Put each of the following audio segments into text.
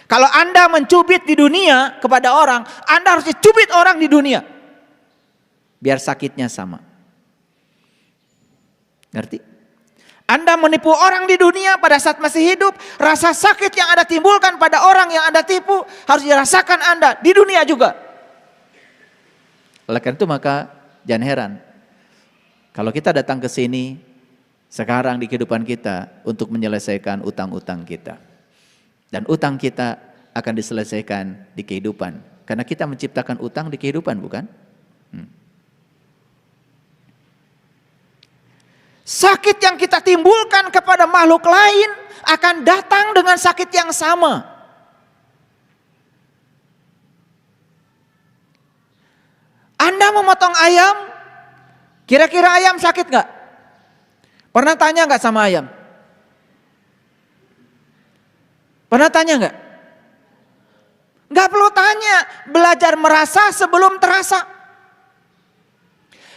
Kalau Anda mencubit di dunia kepada orang, Anda harus cubit orang di dunia. Biar sakitnya sama. Ngerti? Anda menipu orang di dunia pada saat masih hidup, rasa sakit yang Anda timbulkan pada orang yang Anda tipu harus dirasakan Anda di dunia juga. Oleh karena itu maka jangan heran kalau kita datang ke sini sekarang di kehidupan kita untuk menyelesaikan utang-utang kita. Dan utang kita akan diselesaikan di kehidupan. Karena kita menciptakan utang di kehidupan, bukan? Sakit yang kita timbulkan kepada makhluk lain akan datang dengan sakit yang sama. Anda memotong ayam, kira-kira ayam sakit gak? Pernah tanya gak sama ayam? Pernah tanya enggak? Enggak perlu tanya, belajar merasa sebelum terasa.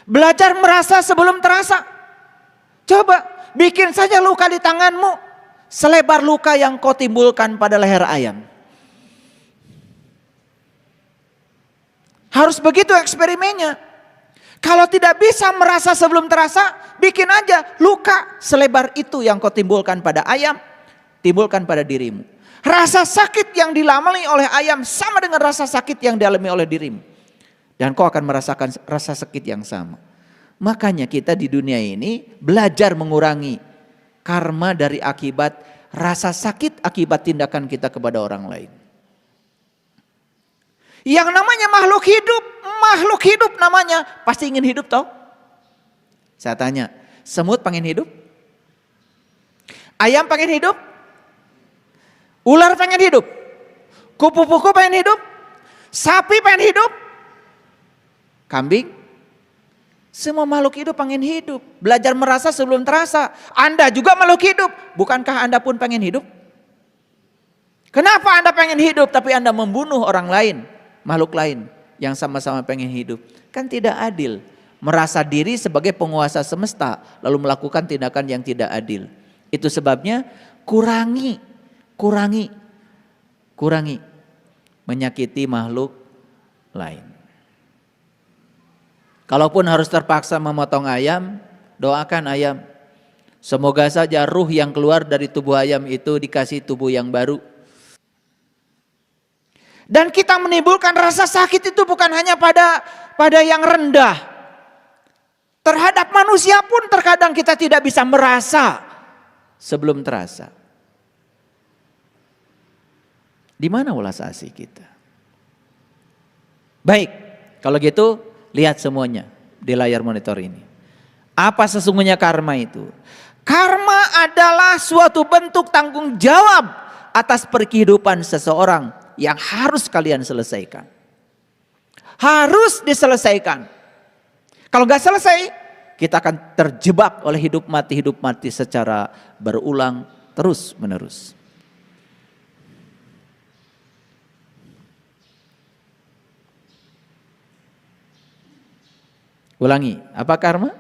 Belajar merasa sebelum terasa. Coba bikin saja luka di tanganmu selebar luka yang kau timbulkan pada leher ayam. Harus begitu eksperimennya. Kalau tidak bisa merasa sebelum terasa, bikin aja luka selebar itu yang kau timbulkan pada ayam, timbulkan pada dirimu. Rasa sakit yang dialami oleh ayam sama dengan rasa sakit yang dialami oleh dirimu. Dan kau akan merasakan rasa sakit yang sama. Makanya kita di dunia ini belajar mengurangi karma dari akibat rasa sakit akibat tindakan kita kepada orang lain. Yang namanya makhluk hidup namanya pasti ingin hidup toh? Saya tanya, semut pengen hidup? Ayam pengen hidup? Ular pengen hidup, kupu-kupu pengen hidup, sapi pengen hidup, kambing. Semua makhluk hidup pengen hidup. Belajar merasa sebelum terasa. Anda juga makhluk hidup. Bukankah Anda pun pengen hidup? Kenapa Anda pengen hidup tapi Anda membunuh orang lain, makhluk lain yang sama-sama pengen hidup? Kan tidak adil. Merasa diri sebagai penguasa semesta lalu melakukan tindakan yang tidak adil. Itu sebabnya kurangi menyakiti makhluk lain. Kalaupun harus terpaksa memotong ayam, doakan ayam. Semoga saja ruh yang keluar dari tubuh ayam itu dikasih tubuh yang baru. Dan kita menimbulkan rasa sakit itu bukan hanya pada yang rendah. Terhadap manusia pun terkadang kita tidak bisa merasa sebelum terasa. Di mana ulas asih kita? Baik, kalau gitu lihat semuanya di layar monitor ini. Apa sesungguhnya karma itu? Karma adalah suatu bentuk tanggung jawab atas kehidupan seseorang yang harus kalian selesaikan. Harus diselesaikan. Kalau gak selesai, kita akan terjebak oleh hidup mati secara berulang terus menerus. Ulangi, apa karma?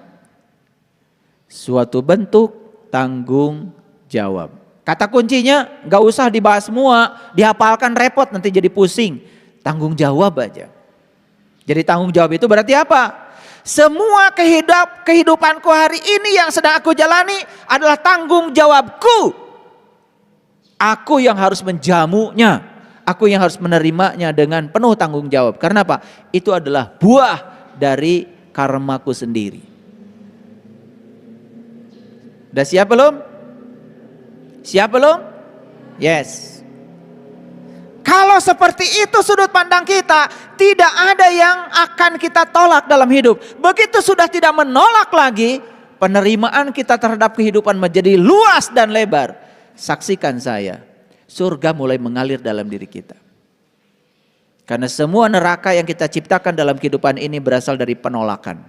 Suatu bentuk tanggung jawab. Kata kuncinya gak usah dibahas semua, dihafalkan repot nanti jadi pusing. Tanggung jawab aja. Jadi tanggung jawab itu berarti apa? Semua kehidupanku hari ini yang sedang aku jalani adalah tanggung jawabku. Aku yang harus menjamunya, aku yang harus menerimanya dengan penuh tanggung jawab. Karena apa? Itu adalah buah dari karmaku sendiri. Udah siap belum? Siap belum? Yes. Kalau seperti itu sudut pandang kita, tidak ada yang akan kita tolak dalam hidup. Begitu sudah tidak menolak lagi, penerimaan kita terhadap kehidupan menjadi luas dan lebar. Saksikan saya, surga mulai mengalir dalam diri kita. Karena semua neraka yang kita ciptakan dalam kehidupan ini berasal dari penolakan.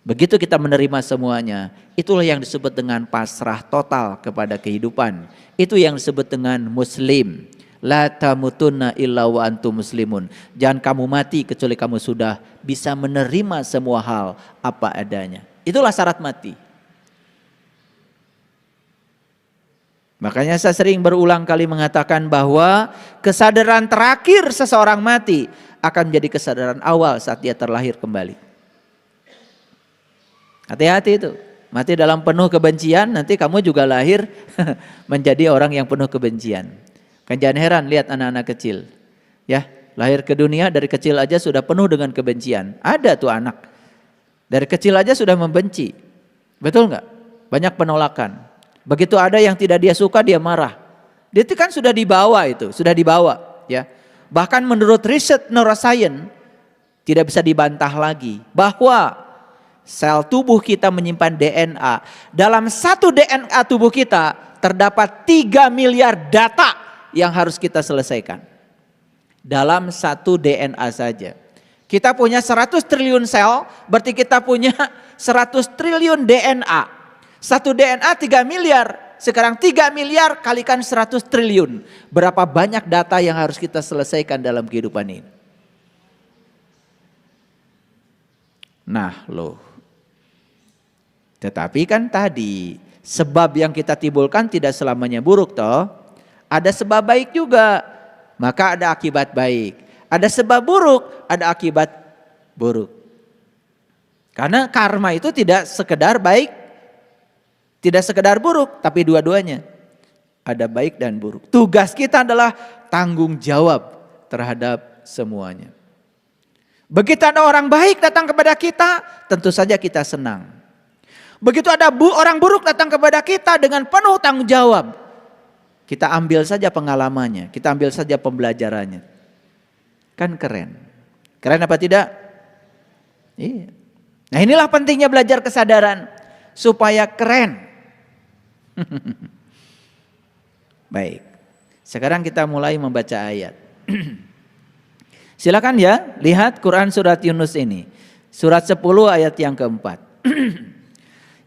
Begitu kita menerima semuanya, itulah yang disebut dengan pasrah total kepada kehidupan. Itu yang disebut dengan muslim. La tamutunna illa wa antum muslimun. Jangan kamu mati kecuali kamu sudah bisa menerima semua hal apa adanya. Itulah syarat mati. Makanya saya sering berulang kali mengatakan bahwa kesadaran terakhir seseorang mati akan menjadi kesadaran awal saat dia terlahir kembali. Hati-hati itu. Mati dalam penuh kebencian, nanti kamu juga lahir menjadi orang yang penuh kebencian. Kan jangan heran lihat anak-anak kecil. Ya, lahir ke dunia dari kecil aja sudah penuh dengan kebencian. Ada tuh anak. Dari kecil aja sudah membenci. Betul nggak? Banyak penolakan. Begitu ada yang tidak dia suka, dia marah. Dia itu kan sudah dibawa itu, sudah dibawa. Ya, bahkan menurut riset neuroscience tidak bisa dibantah lagi bahwa sel tubuh kita menyimpan DNA. Dalam satu DNA tubuh kita terdapat 3 miliar data yang harus kita selesaikan. Dalam satu DNA saja. Kita punya 100 triliun sel, berarti kita punya 100 triliun DNA. Satu DNA 3 miliar, sekarang 3 miliar kalikan 100 triliun. Berapa banyak data yang harus kita selesaikan dalam kehidupan ini. Nah loh. Tetapi kan tadi, sebab yang kita timbulkan tidak selamanya buruk toh. Ada sebab baik juga, maka ada akibat baik. Ada sebab buruk, ada akibat buruk. Karena karma itu tidak sekedar baik, tidak sekedar buruk, tapi dua-duanya. Ada baik dan buruk. Tugas kita adalah tanggung jawab terhadap semuanya. Begitu ada orang baik datang kepada kita, tentu saja kita senang. Begitu ada orang buruk datang kepada kita dengan penuh tanggung jawab, kita ambil saja pengalamannya, kita ambil saja pembelajarannya. Kan keren. Keren apa tidak? Iya. Nah inilah pentingnya belajar kesadaran supaya keren. Baik. Sekarang kita mulai membaca ayat. Silakan ya, lihat Quran surat Yunus ini. Surat 10 ayat yang keempat.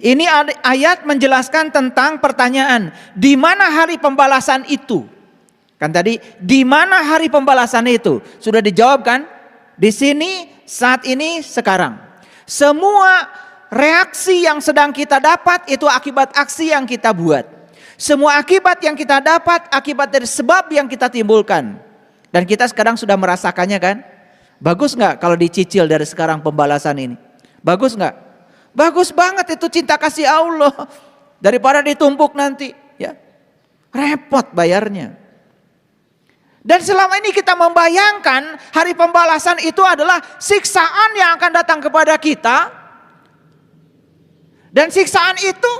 Ini ayat menjelaskan tentang pertanyaan, di mana hari pembalasan itu? Kan tadi, di mana hari pembalasan itu? Sudah dijawab kan? Di sini, saat ini, sekarang. Semua reaksi yang sedang kita dapat itu akibat aksi yang kita buat. Semua akibat yang kita dapat akibat dari sebab yang kita timbulkan. Dan kita sekarang sudah merasakannya kan? Bagus nggak kalau dicicil dari sekarang pembalasan ini? Bagus nggak? Bagus banget itu cinta kasih Allah. Daripada ditumpuk nanti, ya repot bayarnya. Dan selama ini kita membayangkan hari pembalasan itu adalah siksaan yang akan datang kepada kita. Dan siksaan itu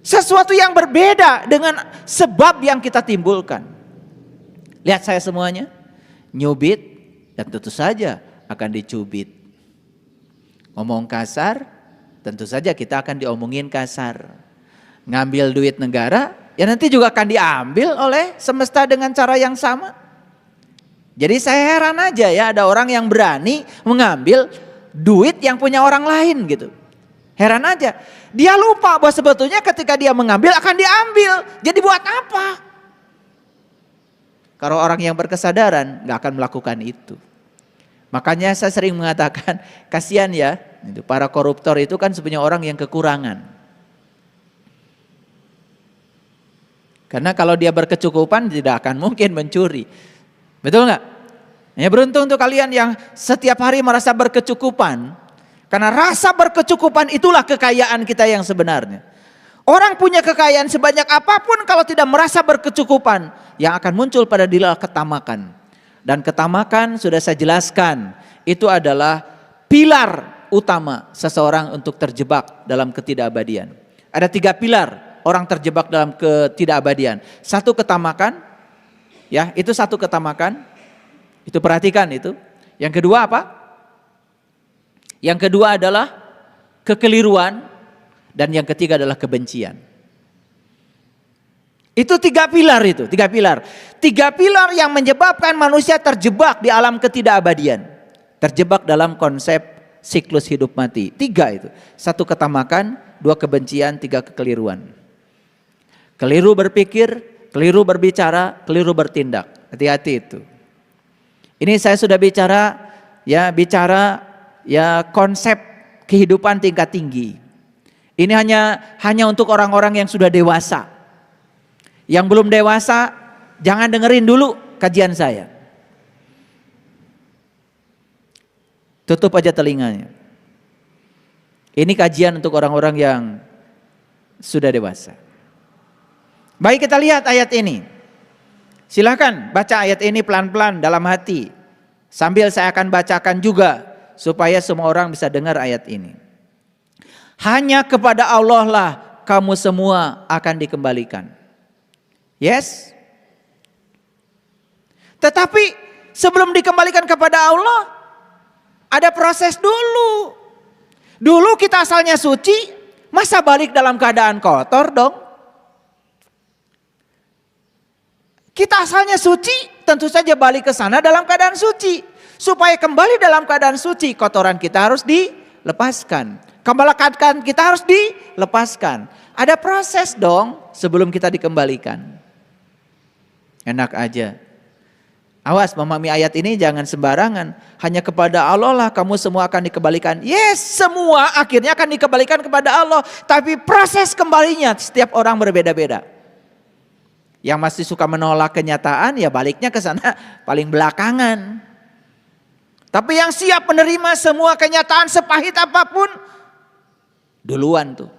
sesuatu yang berbeda dengan sebab yang kita timbulkan. Lihat saya semuanya, nyubit dan tentu saja akan dicubit. Ngomong kasar, tentu saja kita akan diomongin kasar. Ngambil duit negara, ya nanti juga akan diambil oleh semesta dengan cara yang sama. Jadi saya heran aja ya ada orang yang berani mengambil duit yang punya orang lain gitu. Heran aja. Dia lupa bahwa sebetulnya ketika dia mengambil akan diambil. Jadi buat apa? Kalau orang yang berkesadaran gak akan melakukan itu. Makanya saya sering mengatakan kasihan ya. Para koruptor itu kan sebenarnya orang yang kekurangan. Karena kalau dia berkecukupan tidak akan mungkin mencuri. Betul nggak? Ya beruntung untuk kalian yang setiap hari merasa berkecukupan. Karena rasa berkecukupan itulah kekayaan kita yang sebenarnya. Orang punya kekayaan sebanyak apapun kalau tidak merasa berkecukupan. Yang akan muncul pada dirinya ketamakan. Dan ketamakan sudah saya jelaskan. Itu adalah pilar utama seseorang untuk terjebak dalam ketidakabadian. Ada 3 pilar orang terjebak dalam ketidakabadian. Satu ketamakan, ya itu satu ketamakan, itu perhatikan itu. Yang kedua apa? Yang kedua adalah kekeliruan dan yang ketiga adalah kebencian. Itu 3 pilar itu, 3 pilar. 3 pilar yang menyebabkan manusia terjebak di alam ketidakabadian. Terjebak dalam konsep siklus hidup mati. 3 itu. 1 ketamakan, 2 kebencian, 3 kekeliruan. Keliru berpikir, keliru berbicara, keliru bertindak. Hati-hati itu. Ini saya sudah bicara konsep kehidupan tingkat tinggi. Ini hanya untuk orang-orang yang sudah dewasa. Yang belum dewasa, jangan dengerin dulu kajian saya. Tutup aja telinganya. Ini kajian untuk orang-orang yang sudah dewasa. Baik, kita lihat ayat ini. Silahkan baca ayat ini pelan-pelan dalam hati. Sambil saya akan bacakan juga supaya semua orang bisa dengar ayat ini. Hanya kepada Allah lah kamu semua akan dikembalikan. Yes? Tetapi sebelum dikembalikan kepada Allah, ada proses dulu. Dulu kita asalnya suci, masa balik dalam keadaan kotor dong? Kita asalnya suci, tentu saja balik ke sana dalam keadaan suci. Supaya kembali dalam keadaan suci, kotoran kita harus dilepaskan. Kemelekat kita harus dilepaskan. Ada proses dong sebelum kita dikembalikan. Enak aja. Awas memahami ayat ini jangan sembarangan. Hanya kepada Allah lah kamu semua akan dikembalikan. Yes, semua akhirnya akan dikembalikan kepada Allah. Tapi proses kembalinya setiap orang berbeda-beda. Yang masih suka menolak kenyataan ya baliknya ke sana paling belakangan. Tapi yang siap menerima semua kenyataan sepahit apapun, duluan tuh.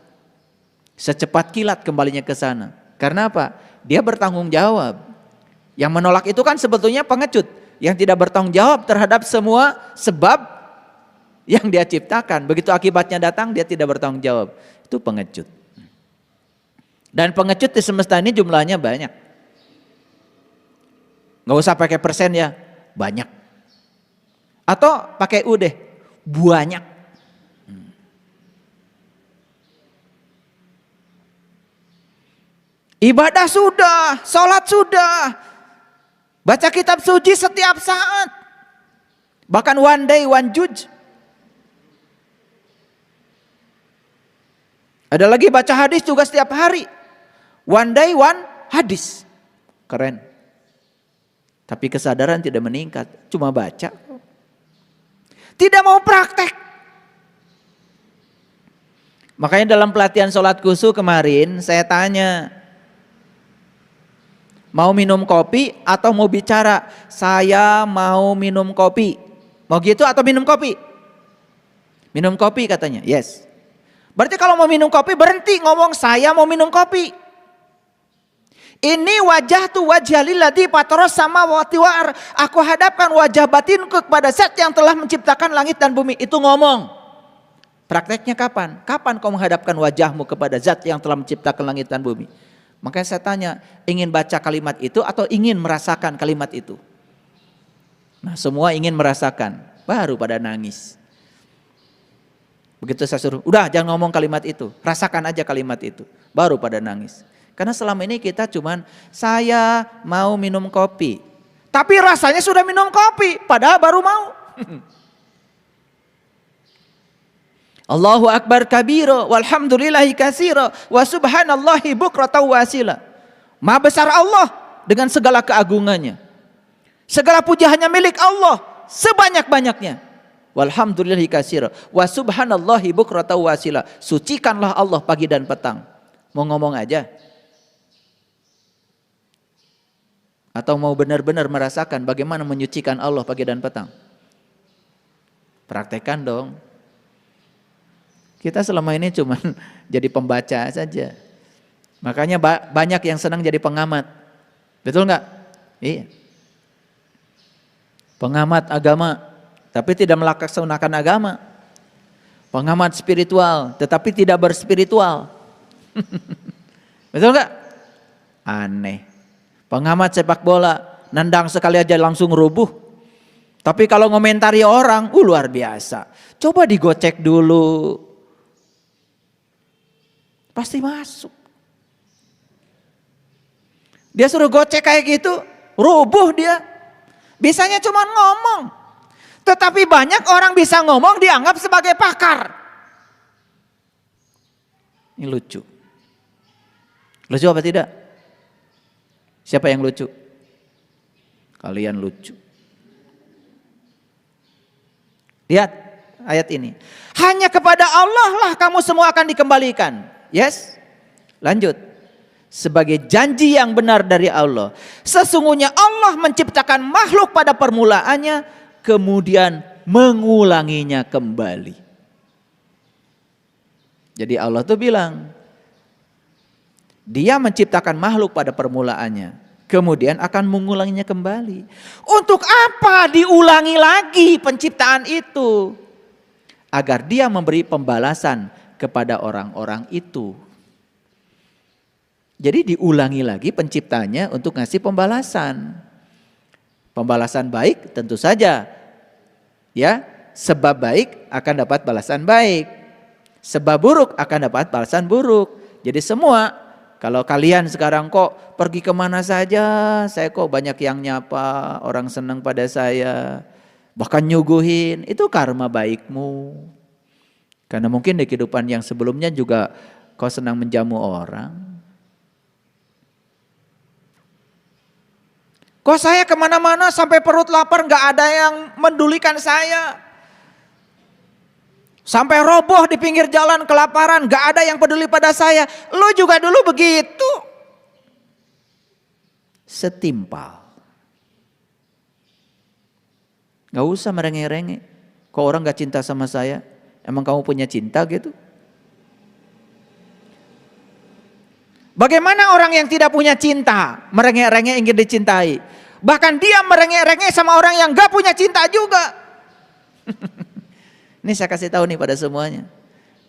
Secepat kilat kembalinya ke sana. Karena apa? Dia bertanggung jawab. Yang menolak itu kan sebetulnya pengecut. Yang tidak bertanggung jawab terhadap semua sebab yang dia ciptakan. Begitu akibatnya datang dia tidak bertanggung jawab. Itu pengecut. Dan pengecut di semesta ini jumlahnya banyak. Gak usah pakai persen ya, banyak. Atau pakai U deh, banyak. Ibadah sudah, sholat sudah, baca kitab suci setiap saat. Bahkan one day, one juz. Ada lagi baca hadis juga setiap hari. One day, one hadis. Keren. Tapi kesadaran tidak meningkat, cuma baca. Tidak mau praktek. Makanya dalam pelatihan sholat khusyuk kemarin saya tanya, mau minum kopi atau mau bicara? Saya mau minum kopi. Mau gitu atau minum kopi? Minum kopi katanya, yes. Berarti kalau mau minum kopi berhenti ngomong saya mau minum kopi. Ini wajah tu wajah lilladzi fataras samawati wal ardh. Aku hadapkan wajah batinku kepada Zat yang telah menciptakan langit dan bumi. Itu ngomong. Prakteknya kapan? Kapan kau menghadapkan wajahmu kepada Zat yang telah menciptakan langit dan bumi? Makanya saya tanya, ingin baca kalimat itu atau ingin merasakan kalimat itu? Nah, semua ingin merasakan, baru pada nangis. Begitu saya suruh, udah jangan ngomong kalimat itu, rasakan aja kalimat itu, baru pada nangis. Karena selama ini kita cuman saya mau minum kopi. Tapi rasanya sudah minum kopi, padahal baru mau. Allahu akbar kabira walhamdulillahi katsira wa subhanallahi bukratan wa asila. Maha besar Allah dengan segala keagungannya. Segala puji hanya milik Allah sebanyak-banyaknya. Walhamdulillahi katsira wa subhanallahi bukratan wa asila. Sucikanlah Allah pagi dan petang. Mau ngomong aja? Atau mau benar-benar merasakan bagaimana menyucikan Allah pagi dan petang? Praktekkan dong. Kita selama ini cuma jadi pembaca saja. Makanya banyak yang senang jadi pengamat. Betul nggak? Iya. Pengamat agama, tapi tidak melaksanakan agama. Pengamat spiritual, tetapi tidak berspiritual. Betul nggak? Aneh. Pengamat sepak bola, nendang sekali aja langsung rubuh. Tapi kalau ngomentari orang, luar biasa. Coba digocek dulu. Pasti masuk. Dia suruh gocek kayak gitu, rubuh dia. Bisanya cuma ngomong. Tetapi banyak orang bisa ngomong dianggap sebagai pakar. Ini lucu. Lucu apa tidak? Siapa yang lucu? Kalian lucu. Lihat ayat ini. Hanya kepada Allah lah kamu semua akan dikembalikan. Yes? Lanjut. sebagai janji yang benar dari Allah. Sesungguhnya Allah menciptakan makhluk pada permulaannya, kemudian mengulanginya kembali. Jadi Allah tuh bilang, Dia menciptakan makhluk pada permulaannya, kemudian akan mengulanginya kembali. Untuk apa diulangi lagi penciptaan itu? Agar Dia memberi pembalasan kepada orang-orang itu. Jadi diulangi lagi penciptanya untuk ngasih pembalasan. Pembalasan baik tentu saja. Ya, sebab baik akan dapat balasan baik. Sebab buruk akan dapat balasan buruk. Jadi semua, kalau kalian sekarang kok pergi kemana saja, saya kok banyak yang nyapa, orang senang pada saya, bahkan nyuguhin, itu karma baikmu. Karena mungkin di kehidupan yang sebelumnya juga kau senang menjamu orang. Kok saya kemana-mana sampai perut lapar gak ada yang mendulikan saya. Sampai roboh di pinggir jalan kelaparan gak ada yang peduli pada saya. Lu juga dulu begitu. Setimpal. Gak usah merengek-rengek. Kok orang gak cinta sama saya? Emang kamu punya cinta gitu? Bagaimana orang yang tidak punya cinta merengek-rengek ingin dicintai? Bahkan dia merengek-rengek sama orang yang gak punya cinta juga. Ini saya kasih tahu nih pada semuanya.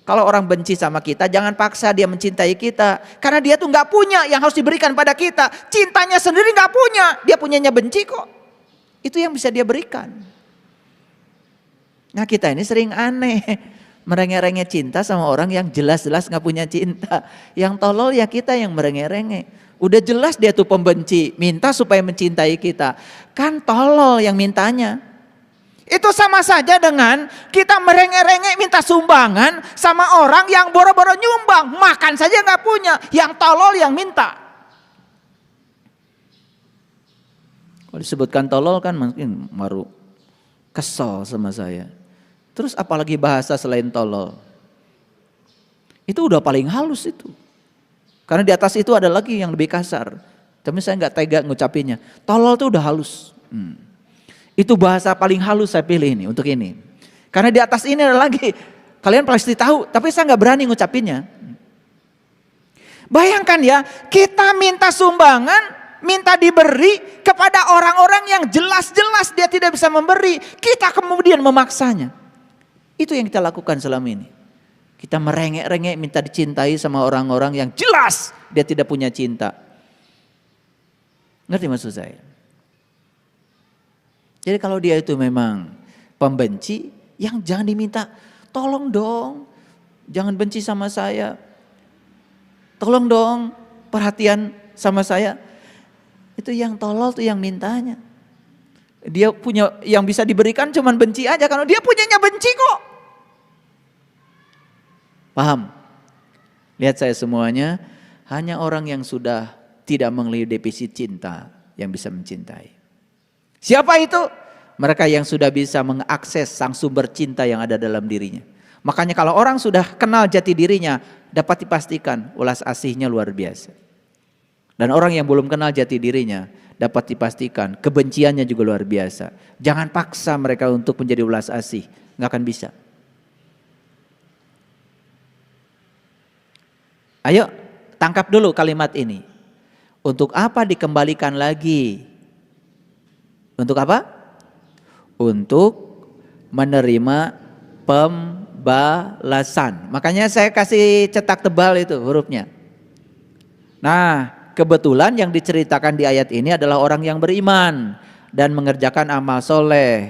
Kalau orang benci sama kita, jangan paksa dia mencintai kita. Karena dia tuh gak punya yang harus diberikan pada kita. Cintanya sendiri gak punya, dia punyanya benci kok. Itu yang bisa dia berikan. Nah kita ini sering aneh. Merengek-rengek cinta sama orang yang jelas-jelas gak punya cinta. Yang tolol ya kita yang merengek-rengek. Udah jelas dia tuh pembenci, minta supaya mencintai kita. Kan tolol yang mintanya. Itu sama saja dengan kita merengek-rengek minta sumbangan sama orang yang boro-boro nyumbang. Makan saja gak punya, yang tolol yang minta. Kalau disebutkan tolol kan mungkin baru kesel sama saya. Terus apalagi bahasa selain tolol. Itu udah paling halus itu. Karena di atas itu ada lagi yang lebih kasar. Tapi saya gak tega ngucapinnya. Tolol itu udah halus. Itu bahasa paling halus saya pilih ini untuk ini. Karena di atas ini ada lagi. Kalian pasti tahu, tapi saya gak berani ngucapinnya. Bayangkan ya, kita minta sumbangan, minta diberi kepada orang-orang yang jelas-jelas dia tidak bisa memberi. Kita kemudian memaksanya. Itu yang kita lakukan selama ini. Kita merengek-rengek minta dicintai sama orang-orang yang jelas dia tidak punya cinta. Ngerti maksud saya? Jadi kalau dia itu memang pembenci, yang jangan diminta, tolong dong, jangan benci sama saya. Tolong dong, perhatian sama saya. Itu yang tolol tuh yang mintanya. Dia punya yang bisa diberikan cuman benci aja, karena dia punyanya benci kok. Paham? Lihat saya semuanya, hanya orang yang sudah tidak mengalami defisit cinta yang bisa mencintai. Siapa itu? Mereka yang sudah bisa mengakses sang sumber cinta yang ada dalam dirinya. Makanya kalau orang sudah kenal jati dirinya, dapat dipastikan ulas asihnya luar biasa. Dan orang yang belum kenal jati dirinya, dapat dipastikan kebenciannya juga luar biasa. Jangan paksa mereka untuk menjadi ulas asih, gak akan bisa. Ayo tangkap dulu kalimat ini. Untuk apa dikembalikan lagi? Untuk apa? Untuk menerima pembalasan. Makanya saya kasih cetak tebal itu hurufnya. Nah, kebetulan yang diceritakan di ayat ini adalah orang yang beriman dan mengerjakan amal soleh.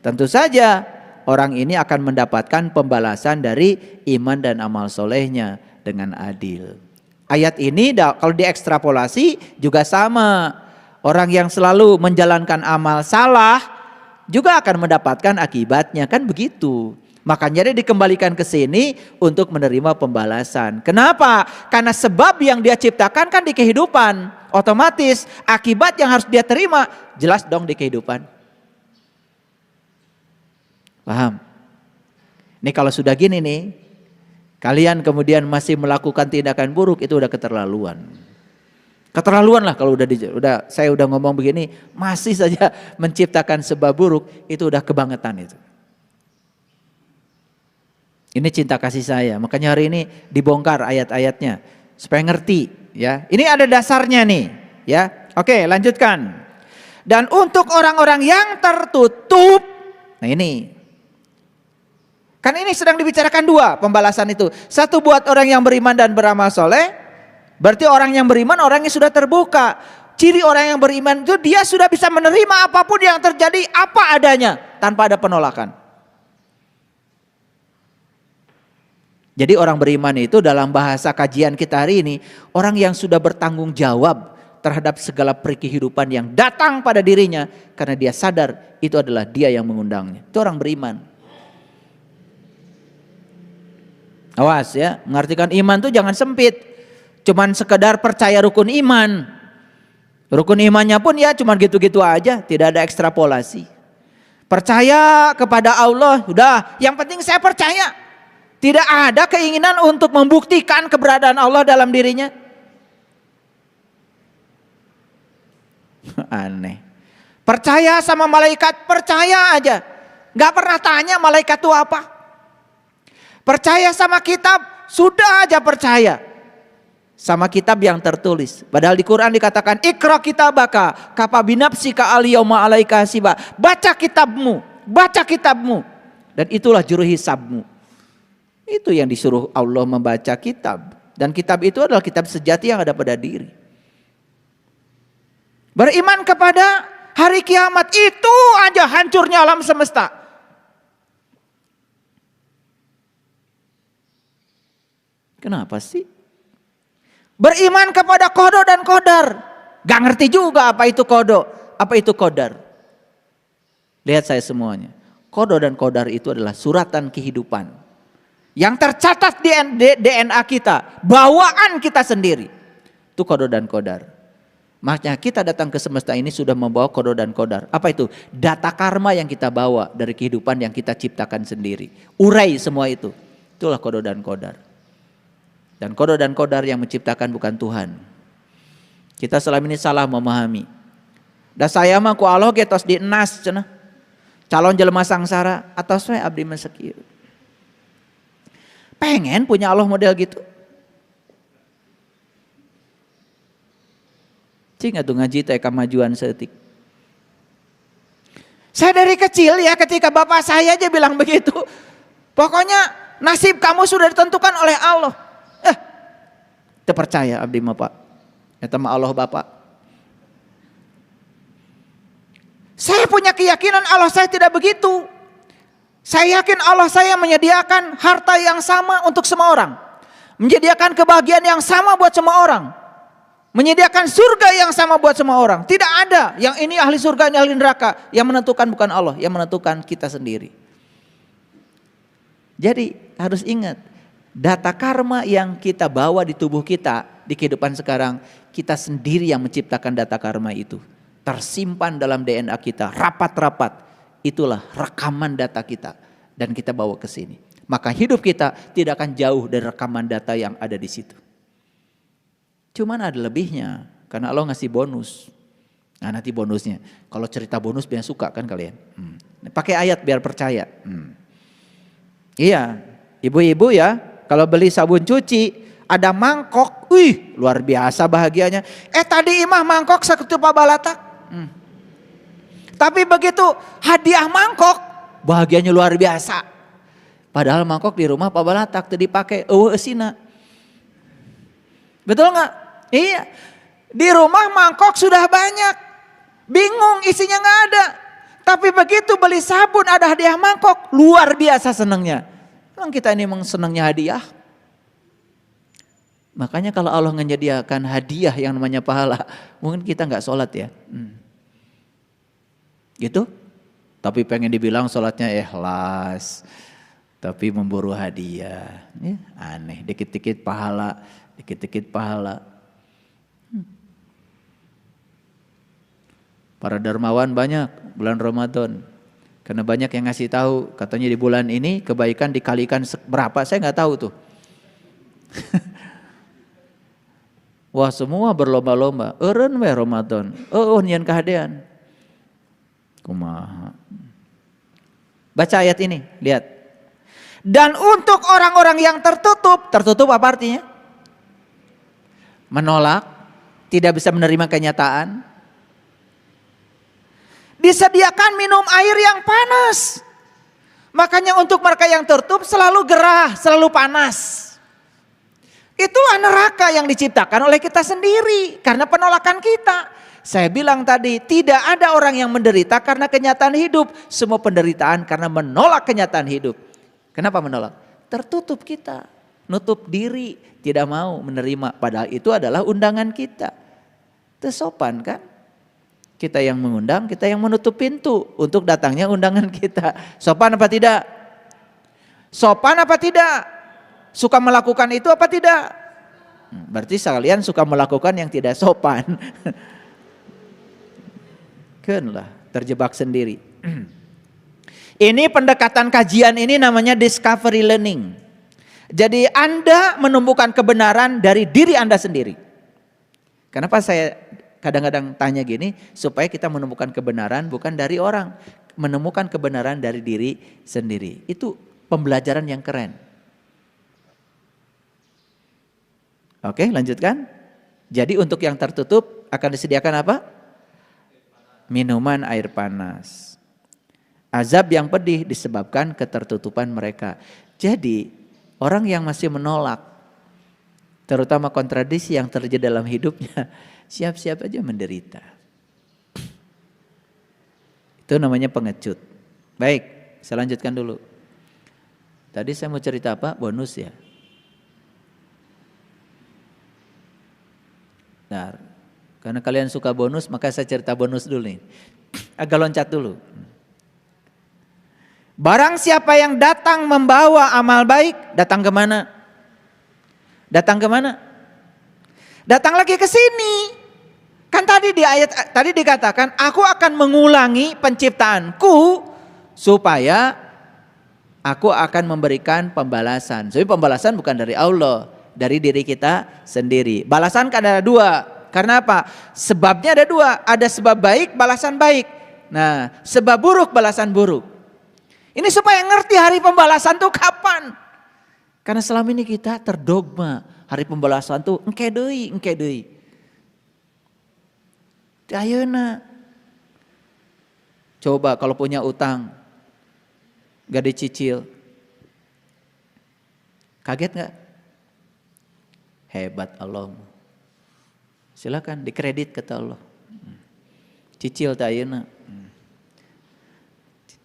Tentu saja orang ini akan mendapatkan pembalasan dari iman dan amal solehnya dengan adil. Ayat ini kalau diekstrapolasi juga sama. Orang yang selalu menjalankan amal salah juga akan mendapatkan akibatnya, kan begitu. Makanya dia dikembalikan ke sini untuk menerima pembalasan. Kenapa? Karena sebab yang dia ciptakan kan di kehidupan. Otomatis akibat yang harus dia terima jelas dong di kehidupan. Paham? Ini kalau sudah gini nih, kalian kemudian masih melakukan tindakan buruk, itu udah keterlaluan. Keterlaluan lah kalau saya udah ngomong begini, masih saja menciptakan sebab buruk, itu udah kebangetan itu. Ini cinta kasih saya, makanya hari ini dibongkar ayat-ayatnya supaya ngerti ya. Ini ada dasarnya nih ya. Oke, lanjutkan. Dan untuk orang-orang yang tertutup, nah ini. Kan ini sedang dibicarakan dua pembalasan itu. Satu buat orang yang beriman dan beramal soleh. Berarti orang yang beriman orangnya sudah terbuka. Ciri orang yang beriman itu dia sudah bisa menerima apapun yang terjadi apa adanya tanpa ada penolakan. Jadi orang beriman itu dalam bahasa kajian kita hari ini, orang yang sudah bertanggung jawab terhadap segala kehidupan yang datang pada dirinya karena dia sadar itu adalah dia yang mengundangnya. Itu orang beriman. Awas ya, mengartikan iman itu jangan sempit. Cuman sekedar percaya rukun iman. Rukun imannya pun ya cuman gitu-gitu aja, tidak ada ekstrapolasi. Percaya kepada Allah, udah, yang penting saya percaya. Tidak ada keinginan untuk membuktikan keberadaan Allah dalam dirinya. Aneh. Percaya sama malaikat, percaya aja. Gak pernah tanya malaikat itu apa. Percaya sama kitab, sudah aja percaya. Sama kitab yang tertulis. Padahal di Quran dikatakan, Iqra kitabaka, kafa binafsika al-yawma alaika hasiba. Baca kitabmu, baca kitabmu. Dan itulah juru hisabmu. Itu yang disuruh Allah membaca kitab. Dan kitab itu adalah kitab sejati yang ada pada diri. Beriman kepada hari kiamat itu aja hancurnya alam semesta. Kenapa sih? Beriman kepada qada dan qadar. Gak ngerti juga apa itu qada, apa itu qadar. Lihat saya semuanya. Qada dan qadar itu adalah suratan kehidupan. Yang tercatat di DNA kita, bawaan kita sendiri. Itu qada dan qadar. Makanya kita datang ke semesta ini sudah membawa qada dan qadar. Apa itu? Data karma yang kita bawa dari kehidupan yang kita ciptakan sendiri. Urai semua itu. Itulah qada dan qadar. Dan qada dan qadar yang menciptakan bukan Tuhan. Kita selama ini salah memahami. Da saya mah ku Allah ge tos dienas cenah. Calon jelema sangsara atos we abdi mesekieu. Pengen punya Allah model gitu. Cing atuh ngaji teh kemajuan seetik. Saya dari kecil ya ketika bapak saya aja bilang begitu. Pokoknya nasib kamu sudah ditentukan oleh Allah. Terpercaya abdi mah Pak. Eta mah Allah Bapak. Saya punya keyakinan Allah saya tidak begitu. Saya yakin Allah saya menyediakan harta yang sama untuk semua orang. Menyediakan kebahagiaan yang sama buat semua orang. Menyediakan surga yang sama buat semua orang. Tidak ada yang ini ahli surga, ini ahli neraka. Yang menentukan bukan Allah, yang menentukan kita sendiri. Jadi harus ingat, data karma yang kita bawa di tubuh kita, di kehidupan sekarang, kita sendiri yang menciptakan data karma itu. Tersimpan dalam DNA kita, rapat-rapat. Itulah rekaman data kita dan kita bawa ke sini. Maka hidup kita tidak akan jauh dari rekaman data yang ada di situ. Cuman ada lebihnya karena Allah ngasih bonus. Nah nanti bonusnya. Kalau cerita bonus biar suka kan kalian. Pakai ayat biar percaya. Iya, ibu-ibu ya kalau beli sabun cuci ada mangkok. Wih luar biasa bahagianya. Tadi imah mangkok saketupa balatak. Tapi begitu hadiah mangkok, bahagianya luar biasa. Padahal mangkok di rumah Pak Balatak tadi dipakai esina. Betul nggak? Iya. Di rumah mangkok sudah banyak. Bingung isinya nggak ada. Tapi begitu beli sabun ada hadiah mangkok, luar biasa senangnya. Emang kita ini memang senangnya hadiah. Makanya kalau Allah menyediakan hadiah yang namanya pahala, mungkin kita nggak sholat ya. Gitu, tapi pengen dibilang sholatnya ikhlas, tapi memburu hadiah, ya, aneh, dikit-dikit pahala, dikit-dikit pahala. Para dermawan banyak bulan Ramadan, karena banyak yang ngasih tahu, katanya di bulan ini kebaikan dikalikan berapa, saya nggak tahu tuh. Wah semua berlomba-lomba, eureun we Ramadan, nyian kahadean. Kumaha. Baca ayat ini, lihat. Dan untuk orang-orang yang tertutup apa artinya? Menolak, tidak bisa menerima kenyataan. Disediakan minum air yang panas. Makanya untuk mereka yang tertutup selalu gerah, selalu panas. Itulah neraka yang diciptakan oleh kita sendiri karena penolakan kita. Saya bilang tadi, tidak ada orang yang menderita karena kenyataan hidup. Semua penderitaan karena menolak kenyataan hidup. Kenapa menolak? Tertutup kita, nutup diri, tidak mau menerima. Padahal itu adalah undangan kita. Tersopan kan? Kita yang mengundang, kita yang menutup pintu untuk datangnya undangan kita. Sopan apa tidak? Sopan apa tidak? Suka melakukan itu apa tidak? Berarti sekalian suka melakukan yang tidak sopan. Kenlah, terjebak sendiri. Ini pendekatan kajian ini namanya discovery learning. Jadi Anda menumbuhkan kebenaran dari diri Anda sendiri. Kenapa saya kadang-kadang tanya gini? Supaya kita menemukan kebenaran bukan dari orang. Menemukan kebenaran dari diri sendiri. Itu pembelajaran yang keren. Oke, lanjutkan. Jadi untuk yang tertutup akan disediakan apa? Minuman air panas. Azab yang pedih disebabkan ketertutupan mereka. Jadi orang yang masih menolak, terutama kontradiksi yang terjadi dalam hidupnya, siap-siap aja menderita. Itu namanya pengecut. Baik, saya lanjutkan dulu. Tadi saya mau cerita apa? Bonus ya. Nah, karena kalian suka bonus, maka saya cerita bonus dulu nih. Agak loncat dulu. Barang siapa yang datang membawa amal baik, datang ke mana? Datang ke mana? Datang lagi ke sini. Kan tadi di ayat tadi dikatakan, aku akan mengulangi penciptaanku supaya aku akan memberikan pembalasan. Jadi pembalasan bukan dari Allah, dari diri kita sendiri. Balasan kan ada dua. Karena apa? Sebabnya ada dua. Ada sebab baik, balasan baik. Nah, sebab buruk, balasan buruk. Ini supaya ngerti hari pembalasan tuh kapan. Karena selama ini kita terdogma. Hari pembalasan tuh engke deui. Ayeuna. Coba kalau punya utang, gak dicicil. Kaget gak? Hebat Allah. Silakan dikredit kata Allah. Cicil tak ayeuna.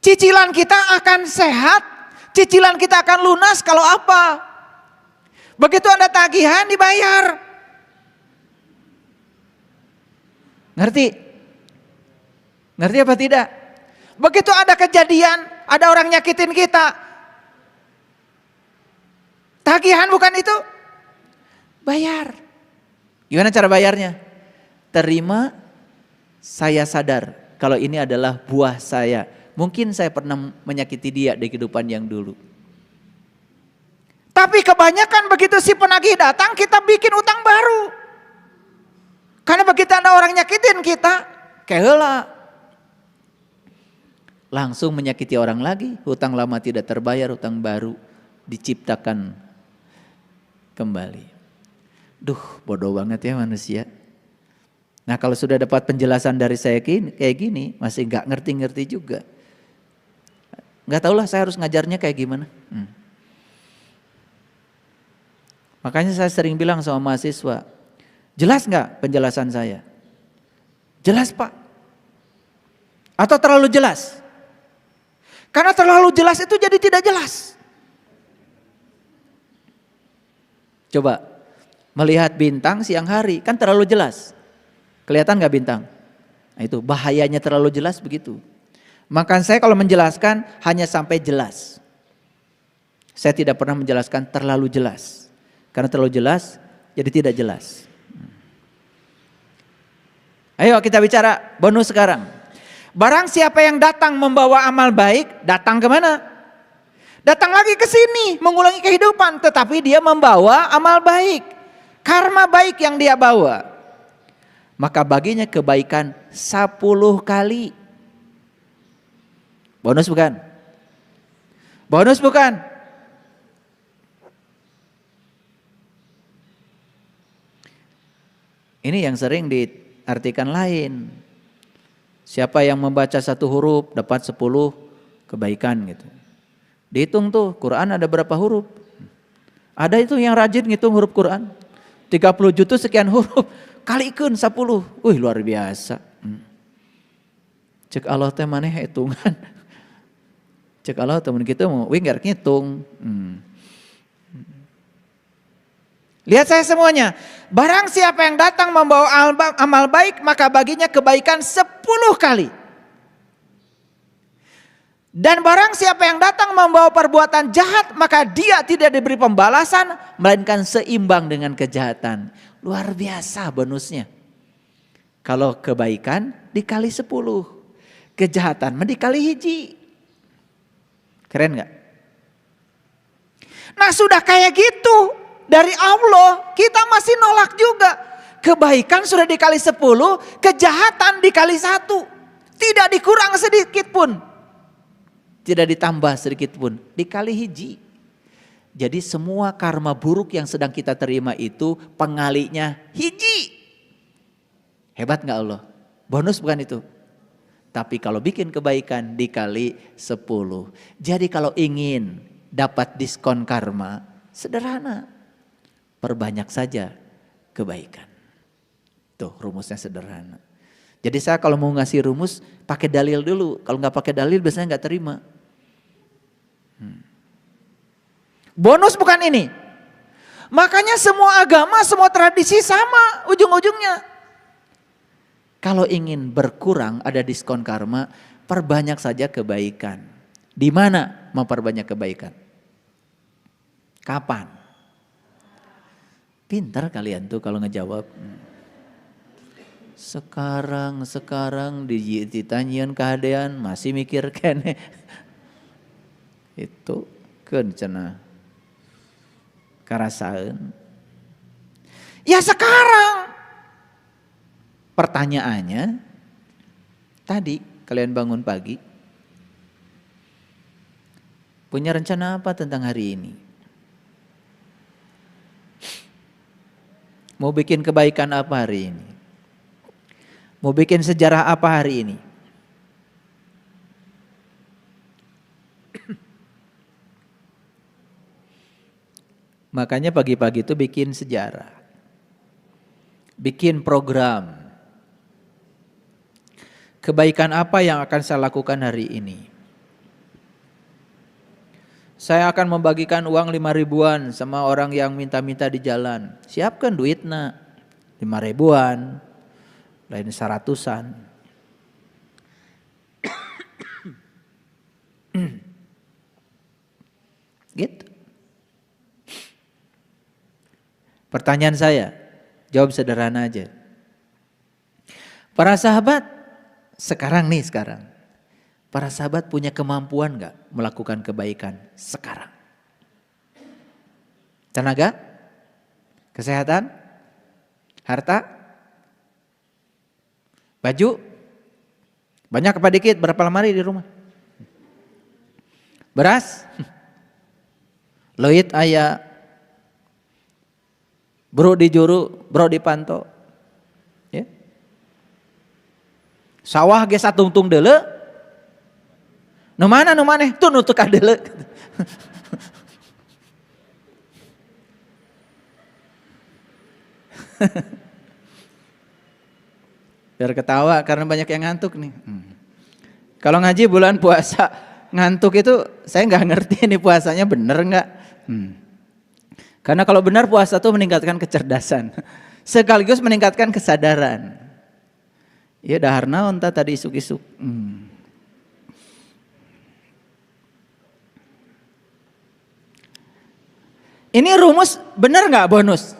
Cicilan kita akan sehat, cicilan kita akan lunas kalau apa? Begitu Anda tagihan dibayar. Ngerti? Ngerti apa tidak? Begitu ada kejadian, ada orang nyakitin kita. Tagihan bukan itu? Bayar. Gimana cara bayarnya? Terima, saya sadar kalau ini adalah buah saya. Mungkin saya pernah menyakiti dia di kehidupan yang dulu. Tapi kebanyakan begitu si penagih datang, kita bikin utang baru. Karena begitu ada orang nyakitin kita, keheula. Langsung menyakiti orang lagi, hutang lama tidak terbayar, hutang baru diciptakan kembali. Duh, bodoh banget ya manusia. Nah kalau sudah dapat penjelasan dari saya kayak gini, masih gak ngerti-ngerti juga. Gak tahulah saya harus ngajarnya kayak gimana. Makanya saya sering bilang sama mahasiswa, jelas gak penjelasan saya? Jelas Pak. Atau terlalu jelas? Karena terlalu jelas itu jadi tidak jelas. Coba melihat bintang siang hari, kan terlalu jelas. Kelihatan gak bintang? Nah itu bahayanya terlalu jelas begitu. Maka saya kalau menjelaskan hanya sampai jelas. Saya tidak pernah menjelaskan terlalu jelas. Karena terlalu jelas jadi tidak jelas. Ayo kita bicara bonus sekarang. Barang siapa yang datang membawa amal baik, datang ke mana? Datang lagi ke sini mengulangi kehidupan. Tetapi dia membawa amal baik. karma baik yang dia bawa, maka baginya kebaikan 10 kali. Bonus bukan? Bonus bukan? Ini yang sering diartikan lain. Siapa yang membaca 1 huruf dapat 10 kebaikan gitu. Dihitung tuh, Quran ada berapa huruf? Ada itu yang rajin ngitung huruf Quran. 30 juta sekian huruf, kalikan 10. Wih, luar biasa. Cek Allah teh maneh hitungan. Cek Allah temen kita mau winger ngitung. Lihat saya semuanya. Barang siapa yang datang membawa amal baik, maka baginya kebaikan 10 kali. Dan barang siapa yang datang membawa perbuatan jahat, maka dia tidak diberi pembalasan, melainkan seimbang dengan kejahatan. Luar biasa bonusnya. Kalau kebaikan dikali 10, kejahatan dikali 1. Keren gak? Nah sudah kayak gitu, dari Allah kita masih nolak juga. Kebaikan sudah dikali 10, kejahatan dikali 1. Tidak dikurang sedikit pun. Tidak ditambah sedikit pun, dikali 1. Jadi semua karma buruk yang sedang kita terima itu pengalinya 1. Hebat gak Allah? Bonus bukan itu? Tapi kalau bikin kebaikan dikali 10. Jadi kalau ingin dapat diskon karma, sederhana. Perbanyak saja kebaikan. Tuh rumusnya sederhana. Jadi saya kalau mau ngasih rumus pakai dalil dulu. Kalau nggak pakai dalil biasanya nggak terima. Bonus bukan ini. Makanya semua agama, semua tradisi sama ujung-ujungnya. Kalau ingin berkurang ada diskon karma, perbanyak saja kebaikan. Di mana memperbanyak kebaikan? Kapan? Pintar kalian tuh kalau ngejawab. Sekarang ditanyain keadaan masih mikir kene. Itu kan cenah. Karasaan. Ya sekarang. Pertanyaannya tadi kalian bangun pagi. Punya rencana apa tentang hari ini? Mau bikin kebaikan apa hari ini? Mau bikin sejarah apa hari ini? Makanya pagi-pagi itu bikin sejarah. Bikin program. Kebaikan apa yang akan saya lakukan hari ini? Saya akan membagikan uang 5 ribuan sama orang yang minta-minta di jalan. Siapkan duitnya 5 ribuan, lain 100-an. Gitu. Pertanyaan saya, jawab sederhana aja. Para sahabat, sekarang. Para sahabat punya kemampuan gak melakukan kebaikan sekarang? Tenaga? Kesehatan? Harta? Baju? Banyak apa dikit? Berapa lemari di rumah? Beras? Loit aya. Bro di juru, bro di panto. Ya. Sawah ge satungtung deuleu. Nu mana tuh nu teu kadeuleu. Biar ketawa karena banyak yang ngantuk nih. Kalau ngaji bulan puasa ngantuk itu saya nggak ngerti ini puasanya bener nggak. Karena kalau benar puasa itu meningkatkan kecerdasan, sekaligus meningkatkan kesadaran. Iya dahar naon tadi isuk-isuk. Ini rumus benar nggak bonus?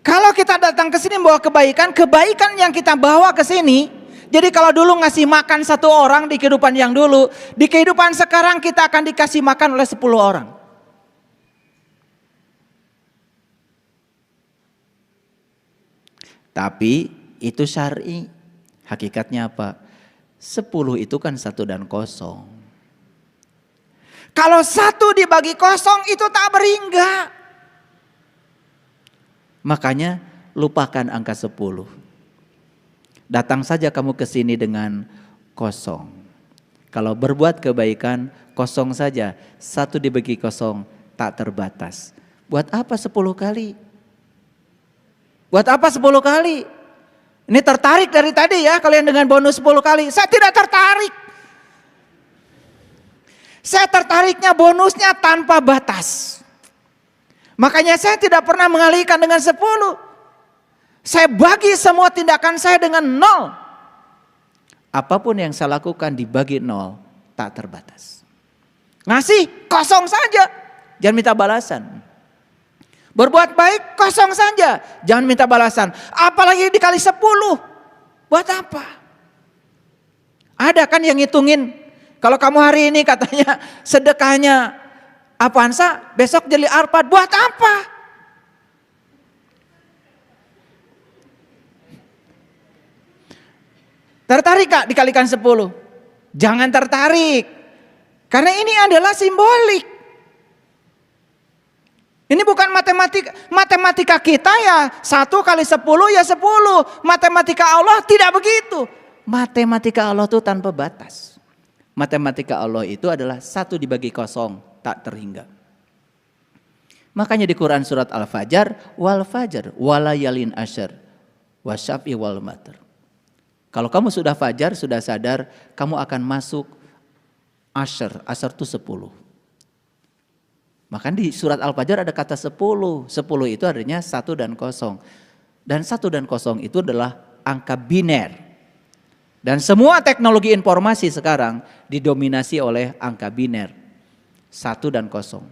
Kalau kita datang ke sini bawa kebaikan, kebaikan yang kita bawa ke sini. Jadi kalau dulu ngasih makan 1 orang di kehidupan yang dulu, di kehidupan sekarang kita akan dikasih makan oleh 10 orang. Tapi itu syar'i. Hakikatnya apa? 10 itu kan 1 dan 0. Kalau 1 dibagi 0 itu tak berhingga. Makanya lupakan angka 10. Datang saja kamu ke sini dengan 0. Kalau berbuat kebaikan 0 saja. 1 dibagi 0 tak terbatas. Buat apa 10 kali? Buat apa 10 kali? Ini tertarik dari tadi ya kalian dengan bonus 10 kali. Saya tidak tertarik. Saya tertariknya bonusnya tanpa batas. Makanya saya tidak pernah mengalihkan dengan 10. Saya bagi semua tindakan saya dengan 0. Apapun yang saya lakukan dibagi 0 tak terbatas. Ngasih 0 saja. Jangan minta balasan. Berbuat baik 0 saja, jangan minta balasan. Apalagi dikali 10, buat apa? Ada kan yang ngitungin, kalau kamu hari ini katanya sedekahnya Avanza, besok jadi Alphard, buat apa? Tertarik Kak dikalikan 10? Jangan tertarik, karena ini adalah simbolik. Ini bukan matematika kita ya 1 kali 10 ya 10. Matematika Allah tidak begitu. Matematika Allah itu tanpa batas. Matematika Allah itu adalah 1 dibagi 0 tak terhingga. Makanya di Quran surat Al-Fajr, wal fajr walayalin asyr wasyafi wal matr. Kalau kamu sudah fajar, sudah sadar, kamu akan masuk asyr. Asyr itu 10. Maka di surat Al-Fajr ada kata 10. 10 itu artinya 1 dan 0. Dan 1 dan 0 itu adalah angka biner. Dan semua teknologi informasi sekarang didominasi oleh angka biner. 1 dan 0.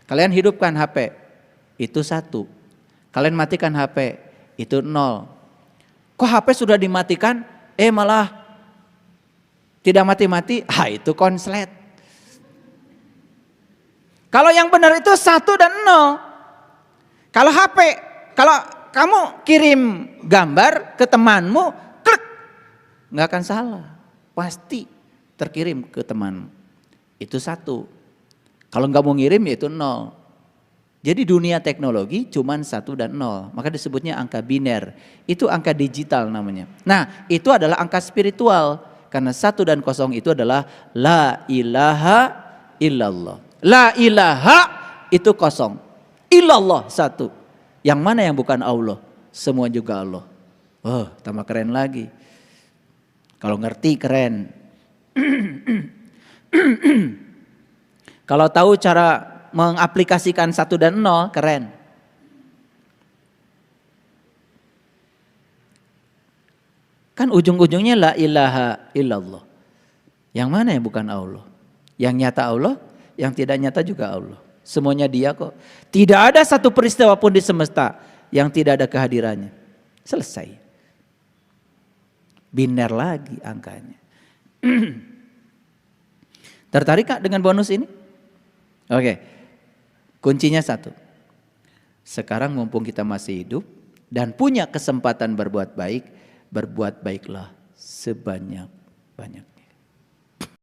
Kalian hidupkan HP, itu 1. Kalian matikan HP, itu 0. Kok HP sudah dimatikan, malah tidak mati-mati? Itu konslet. Kalau yang benar itu 1 dan 0. Kalau HP, kalau kamu kirim gambar ke temanmu, klik, nggak akan salah. Pasti terkirim ke teman. Itu 1. Kalau nggak mau ngirim ya itu 0. Jadi dunia teknologi cuman 1 dan 0. Maka disebutnya angka biner. Itu angka digital namanya. Nah itu adalah angka spiritual. Karena 1 dan 0 itu adalah la ilaha illallah. La ilaha itu 0. Illallah 1. Yang mana yang bukan Allah? Semua juga Allah. Oh, tambah keren lagi. Kalau ngerti keren. Kalau tahu cara mengaplikasikan 1 dan 0 keren. Kan ujung-ujungnya la ilaha illallah. Yang mana yang bukan Allah? Yang nyata Allah, yang tidak nyata juga Allah. Semuanya dia kok. Tidak ada satu peristiwa pun di semesta yang tidak ada kehadirannya. Selesai. Biner lagi angkanya. Tertarik Kak dengan bonus ini? Oke. Kuncinya 1. Sekarang mumpung kita masih hidup dan punya kesempatan berbuat baik, berbuat baiklah sebanyak-banyak.